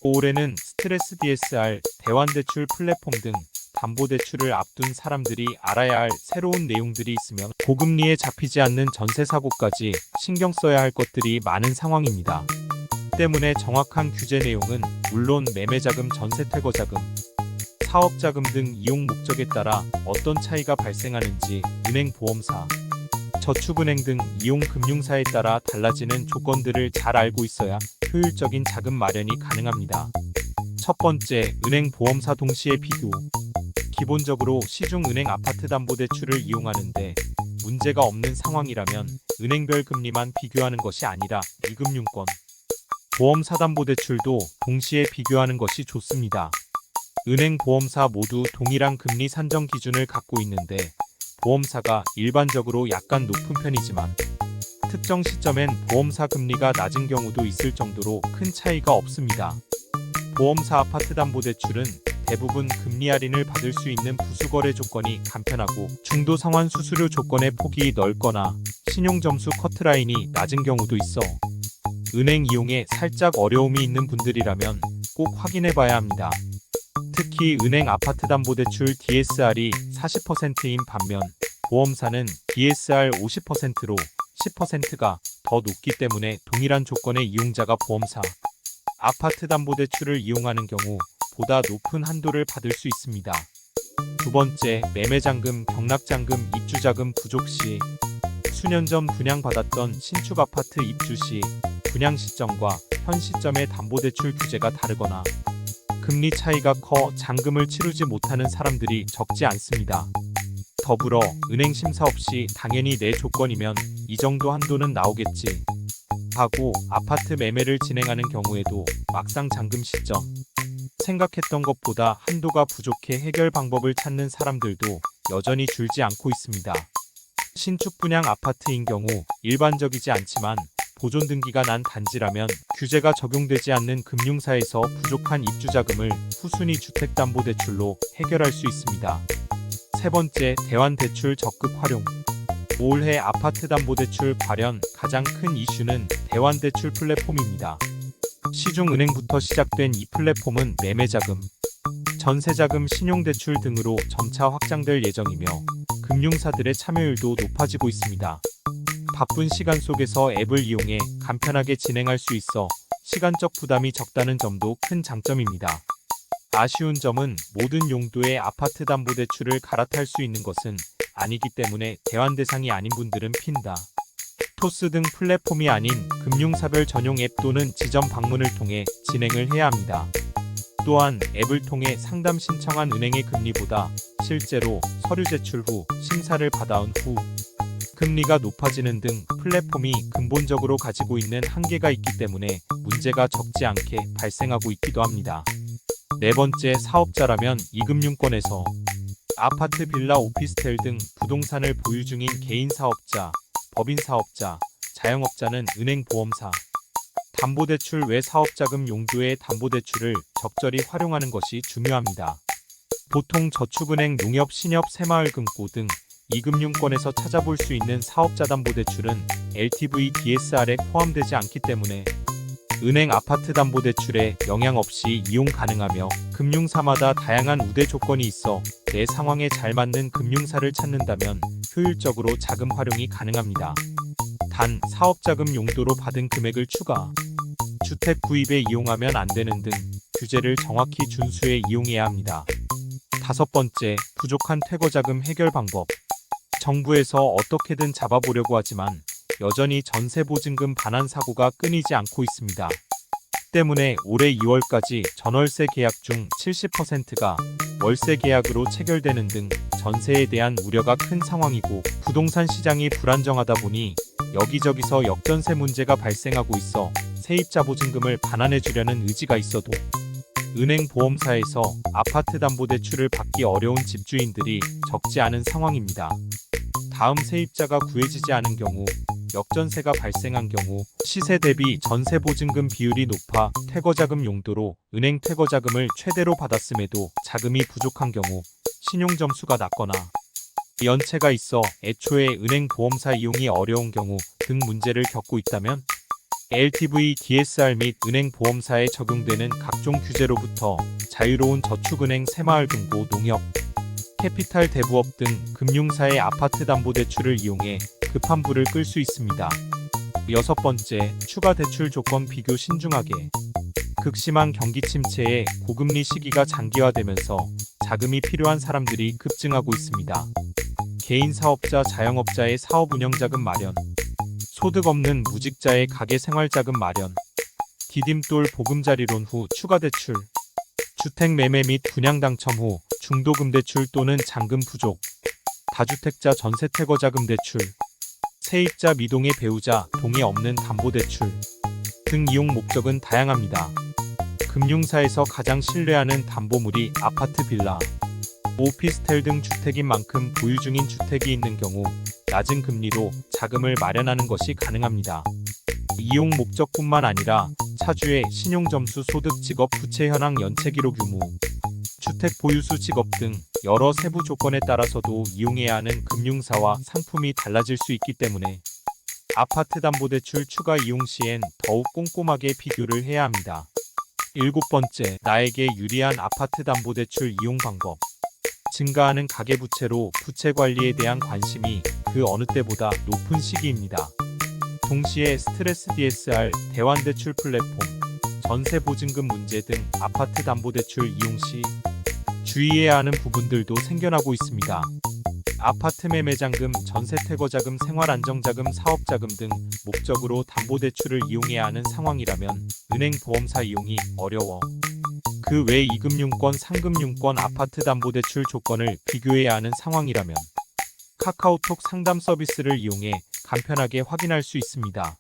올해는 스트레스 DSR, 대환대출 플랫폼 등 담보대출을 앞둔 사람들이 알아야 할 새로운 내용들이 있으며 고금리에 잡히지 않는 전세사고까지 신경 써야 할 것들이 많은 상황입니다. 때문에 정확한 규제 내용은 물론 매매자금, 전세퇴거자금, 사업자금 등 이용 목적에 따라 어떤 차이가 발생하는지 은행, 보험사, 저축은행 등 이용 금융사에 따라 달라지는 조건들을 잘 알고 있어야 효율적인 자금 마련이 가능합니다. 첫 번째, 은행, 보험사 동시에 비교. 기본적으로 시중은행 아파트담보대출을 이용하는데 문제가 없는 상황이라면 은행별 금리만 비교하는 것이 아니라 이금융권, 보험사 담보대출도 동시에 비교하는 것이 좋습니다. 은행, 보험사 모두 동일한 금리 산정 기준을 갖고 있는데 보험사가 일반적으로 약간 높은 편이지만 특정 시점엔 보험사 금리가 낮은 경우도 있을 정도로 큰 차이가 없습니다. 보험사 아파트담보대출은 대부분 금리 할인을 받을 수 있는 부수거래 조건이 간편하고 중도 상환 수수료 조건의 폭이 넓거나 신용점수 커트라인이 낮은 경우도 있어 은행 이용에 살짝 어려움이 있는 분들이라면 꼭 확인해 봐야 합니다. 특히 은행 아파트담보대출 DSR이 40%인 반면 보험사는 DSR 50%로 10%가 더 높기 때문에 동일한 조건의 이용자가 보험사 아파트담보대출을 이용하는 경우 보다 높은 한도를 받을 수 있습니다. 두 번째, 매매잔금, 경락잔금, 입주자금 부족 시 수년 전 분양받았던 신축 아파트 입주 시 분양 시점과 현 시점의 담보대출 규제가 다르거나 금리 차이가 커 잔금을 치르지 못하는 사람들이 적지 않습니다. 더불어 은행 심사 없이 당연히 내 조건이면 이 정도 한도는 나오겠지 하고 아파트 매매를 진행하는 경우에도 막상 잔금 시점 생각했던 것보다 한도가 부족해 해결 방법을 찾는 사람들도 여전히 줄지 않고 있습니다. 신축 분양 아파트인 경우 일반적이지 않지만 보존 등기가 난 단지라면 규제가 적용되지 않는 금융사에서 부족한 입주자금을 후순위 주택담보대출로 해결할 수 있습니다. 세 번째, 대환대출 적극 활용. 올해 아파트담보대출 관련 가장 큰 이슈는 대환대출 플랫폼입니다. 시중은행부터 시작된 이 플랫폼은 매매자금, 전세자금, 신용대출 등으로 점차 확장될 예정이며 금융사들의 참여율도 높아지고 있습니다. 바쁜 시간 속에서 앱을 이용해 간편하게 진행할 수 있어 시간적 부담이 적다는 점도 큰 장점입니다. 아쉬운 점은 모든 용도의 아파트담보대출을 갈아탈 수 있는 것은 아니기 때문에 대환 대상이 아닌 분들은 핀다. 토스 등 플랫폼이 아닌 금융사별 전용 앱 또는 지점 방문을 통해 진행을 해야 합니다. 또한 앱을 통해 상담 신청한 은행의 금리보다 실제로 서류 제출 후 심사를 받아온 후 금리가 높아지는 등 플랫폼이 근본적으로 가지고 있는 한계가 있기 때문에 문제가 적지 않게 발생하고 있기도 합니다. 네 번째, 사업자라면 이금융권에서 아파트, 빌라, 오피스텔 등 부동산을 보유 중인 개인 사업자, 법인 사업자, 자영업자는 은행, 보험사, 담보대출 외 사업자금 용도의 담보대출을 적절히 활용하는 것이 중요합니다. 보통 저축은행, 농협, 신협, 새마을금고 등 이금융권에서 찾아볼 수 있는 사업자담보대출은 LTV, DSR에 포함되지 않기 때문에 은행 아파트담보대출에 영향 없이 이용 가능하며 금융사마다 다양한 우대 조건이 있어 내 상황에 잘 맞는 금융사를 찾는다면 효율적으로 자금 활용이 가능합니다. 단, 사업자금 용도로 받은 금액을 추가, 주택 구입에 이용하면 안 되는 등 규제를 정확히 준수해 이용해야 합니다. 다섯 번째, 부족한 퇴거자금 해결 방법. 정부에서 어떻게든 잡아보려고 하지만 여전히 전세보증금 반환 사고가 끊이지 않고 있습니다. 때문에 올해 2월까지 전월세 계약 중 70%가 월세 계약으로 체결되는 등 전세에 대한 우려가 큰 상황이고 부동산 시장이 불안정하다 보니 여기저기서 역전세 문제가 발생하고 있어 세입자 보증금을 반환해주려는 의지가 있어도 은행, 보험사에서 아파트담보대출을 받기 어려운 집주인들이 적지 않은 상황입니다. 다음, 세입자가 구해지지 않은 경우, 역전세가 발생한 경우 시세 대비 전세보증금 비율이 높아 퇴거자금 용도로 은행 퇴거자금을 최대로 받았음에도 자금이 부족한 경우 신용점수가 낮거나 연체가 있어 애초에 은행, 보험사 이용이 어려운 경우 등 문제를 겪고 있다면 LTV, DSR 및 은행 보험사에 적용되는 각종 규제로부터 자유로운 저축은행 새마을금고 농협, 캐피탈 대부업 등 금융사의 아파트 담보대출을 이용해 급한 불을 끌 수 있습니다. 여섯 번째, 추가 대출 조건 비교 신중하게. 극심한 경기 침체에 고금리 시기가 장기화되면서 자금이 필요한 사람들이 급증하고 있습니다. 개인 사업자, 자영업자의 사업 운영자금 마련, 소득 없는 무직자의 가계 생활자금 마련, 디딤돌 보금자리론 후 추가 대출, 주택 매매 및 분양 당첨 후 중도금 대출 또는 잔금 부족, 다주택자 전세태거자금 대출, 세입자 미동의 배우자 동의 없는 담보대출 등 이용 목적은 다양합니다. 금융사에서 가장 신뢰하는 담보물이 아파트, 빌라, 오피스텔 등 주택인 만큼 보유 중인 주택이 있는 경우 낮은 금리로 자금을 마련하는 것이 가능합니다. 이용 목적뿐만 아니라 차주의 신용점수, 소득, 직업, 부채 현황, 연체 기록 유무, 주택 보유수, 직업 등 여러 세부 조건에 따라서도 이용해야 하는 금융사와 상품이 달라질 수 있기 때문에 아파트 담보대출 추가 이용 시엔 더욱 꼼꼼하게 비교를 해야 합니다. 일곱 번째, 나에게 유리한 아파트 담보대출 이용 방법. 증가하는 가계부채로 부채 관리에 대한 관심이 그 어느 때보다 높은 시기입니다. 동시에 스트레스 DSR, 대환대출 플랫폼, 전세보증금 문제 등 아파트 담보대출 이용 시 주의해야 하는 부분들도 생겨나고 있습니다. 아파트 매매자금, 전세태거자금, 생활안정자금, 사업자금 등 목적으로 담보대출을 이용해야 하는 상황이라면 은행 보험사 이용이 어려워 그 외 2금융권, 3금융권 아파트 담보대출 조건을 비교해야 하는 상황이라면 카카오톡 상담 서비스를 이용해 간편하게 확인할 수 있습니다.